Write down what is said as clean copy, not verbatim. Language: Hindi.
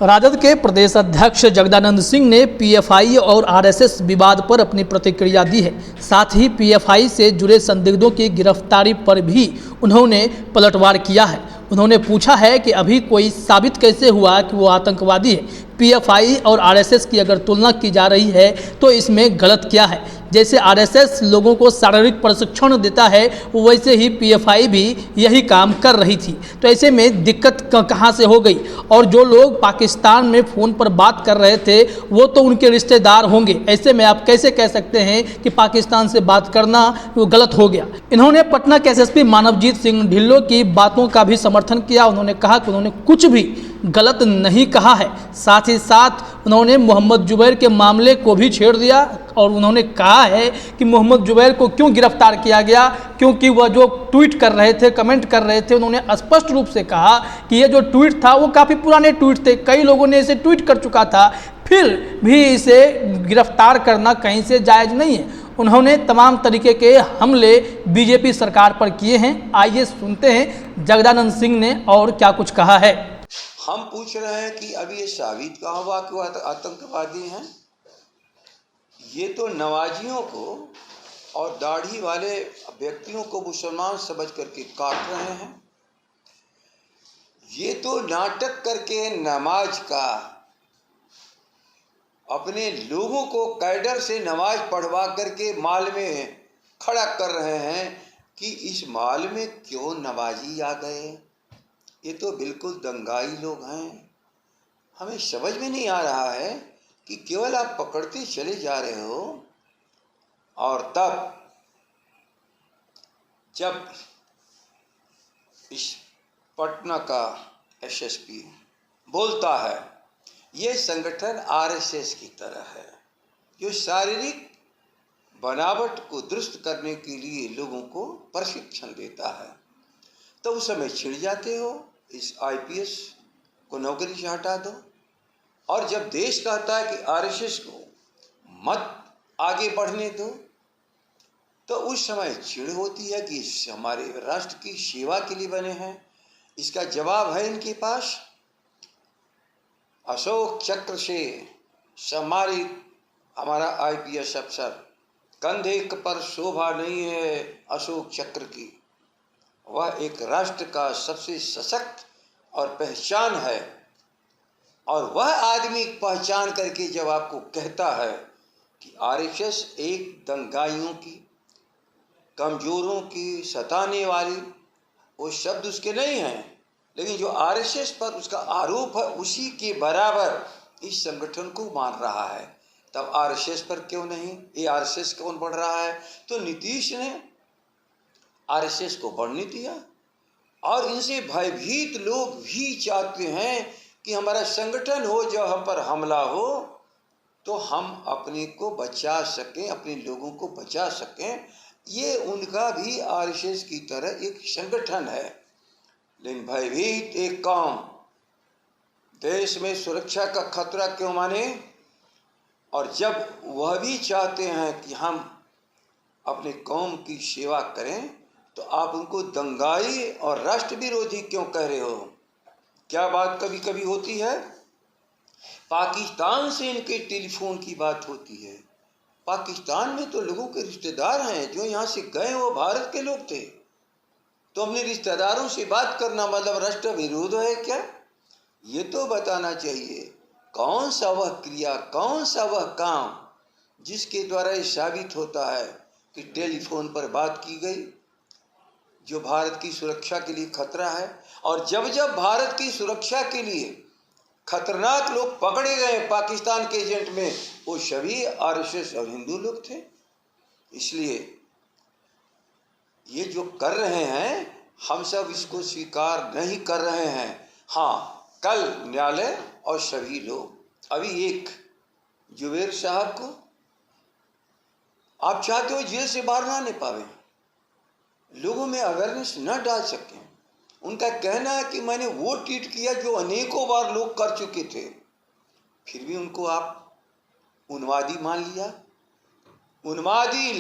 राजद के प्रदेश अध्यक्ष जगदानंद सिंह ने पीएफआई और आरएसएस विवाद पर अपनी प्रतिक्रिया दी है। साथ ही पीएफआई से जुड़े संदिग्धों की गिरफ्तारी पर भी उन्होंने पलटवार किया है। उन्होंने पूछा है कि अभी कोई साबित कैसे हुआ कि वो आतंकवादी है। पीएफआई और आरएसएस की अगर तुलना की जा रही है तो इसमें गलत क्या है। जैसे आरएसएस लोगों को शारीरिक प्रशिक्षण देता है, वैसे ही पीएफआई भी यही काम कर रही थी। तो ऐसे में दिक्कत कहाँ से हो गई। और जो लोग पाकिस्तान में फ़ोन पर बात कर रहे थे वो तो उनके रिश्तेदार होंगे। ऐसे में आप कैसे कह सकते हैं कि पाकिस्तान से बात करना वो गलत हो गया। इन्होंने पटना के एसएसपी मानवजीत सिंह ढिल्लों की बातों का भी समर्थन किया। उन्होंने कहा कि उन्होंने कुछ भी गलत नहीं कहा है। साथ ही साथ उन्होंने मोहम्मद जुबैर के मामले को भी छेड़ दिया और उन्होंने कहा है कि मोहम्मद जुबैर को क्यों गिरफ्तार किया गया, क्योंकि वह जो ट्वीट कर रहे थे, कमेंट कर रहे थे। उन्होंने स्पष्ट रूप से कहा कि ये जो ट्वीट था वो काफ़ी पुराने ट्वीट थे, कई लोगों ने इसे ट्वीट कर चुका था, फिर भी इसे गिरफ्तार करना कहीं से जायज़ नहीं है। उन्होंने तमाम तरीके के हमले बीजेपी सरकार पर किए हैं। आइए सुनते हैं जगदानंद सिंह ने और क्या कुछ कहा है। हम पूछ रहे हैं कि अभी ये साबित कहाँ हुआ कि वो आतंकवादी हैं। ये तो नवाजियों को और दाढ़ी वाले व्यक्तियों को मुसलमान समझ करके काट रहे हैं। ये तो नाटक करके नमाज का अपने लोगों को कैडर से नमाज पढ़वा करके माल में खड़ा कर रहे हैं कि इस माल में क्यों नमाजी आ गए। ये तो बिल्कुल दंगाई लोग हैं। हमें समझ में नहीं आ रहा है कि केवल आप पकड़ते चले जा रहे हो और तब जब इस पटना का एसएसपी बोलता है ये संगठन आरएसएस की तरह है, जो शारीरिक बनावट को दुरुस्त करने के लिए लोगों को प्रशिक्षण देता है, तो उस समय छिड़ जाते हो। इस आईपीएस को नौकरी से हटा दो। और जब देश कहता है कि आरएसएस को मत आगे बढ़ने दो, तो उस समय चिढ़ होती है कि हमारे राष्ट्र की सेवा के लिए बने हैं। इसका जवाब है इनके पास। अशोक चक्र से सम्मानित हमारा आईपीएस अफसर, कंधे पर शोभा नहीं है अशोक चक्र की, वह एक राष्ट्र का सबसे सशक्त और पहचान है। और वह आदमी पहचान करके जब आपको कहता है कि आरएसएस एक दंगाइयों की, कमजोरों की, सताने वाली, वो शब्द उसके नहीं हैं, लेकिन जो आरएसएस पर उसका आरोप है उसी के बराबर इस संगठन को मान रहा है। तब आरएसएस पर क्यों नहीं? ये आरएसएस कौन बढ़ रहा है? तो नीतीश ने आरएसएस को बढ़ने दिया। और इनसे भयभीत लोग भी चाहते हैं कि हमारा संगठन हो, जब हम पर हमला हो तो हम अपने को बचा सकें, अपने लोगों को बचा सकें। ये उनका भी आरएसएस की तरह एक संगठन है। लेकिन भयभीत एक कौम देश में सुरक्षा का खतरा क्यों माने? और जब वह भी चाहते हैं कि हम अपने कौम की सेवा करें, तो आप उनको दंगाई और राष्ट्र विरोधी क्यों कह रहे हो? क्या बात कभी कभी होती है, पाकिस्तान से इनके टेलीफोन की बात होती है। पाकिस्तान में तो लोगों के रिश्तेदार हैं, जो यहाँ से गए वो भारत के लोग थे। तो अपने रिश्तेदारों से बात करना मतलब राष्ट्र विरोध है क्या? ये तो बताना चाहिए कौन सा वह क्रिया, कौन सा वह काम जिसके द्वारा ये साबित होता है कि टेलीफोन पर बात की गई, जो भारत की सुरक्षा के लिए खतरा है। और जब जब भारत की सुरक्षा के लिए खतरनाक लोग पकड़े गए पाकिस्तान के एजेंट में, वो सभी आरएसएस और हिंदू लोग थे। इसलिए ये जो कर रहे हैं हम सब इसको स्वीकार नहीं कर रहे हैं। हाँ, कल न्यायालय और सभी लोग, अभी एक जुबैर साहब को आप चाहते हो जेल से बाहर ना आने पावे, लोगों में अवेयरनेस न डाल सकें। उनका कहना है कि मैंने वो ट्वीट किया जो अनेकों बार लोग कर चुके थे, फिर भी उनको आप उन्मादी मान लिया। उन्मादी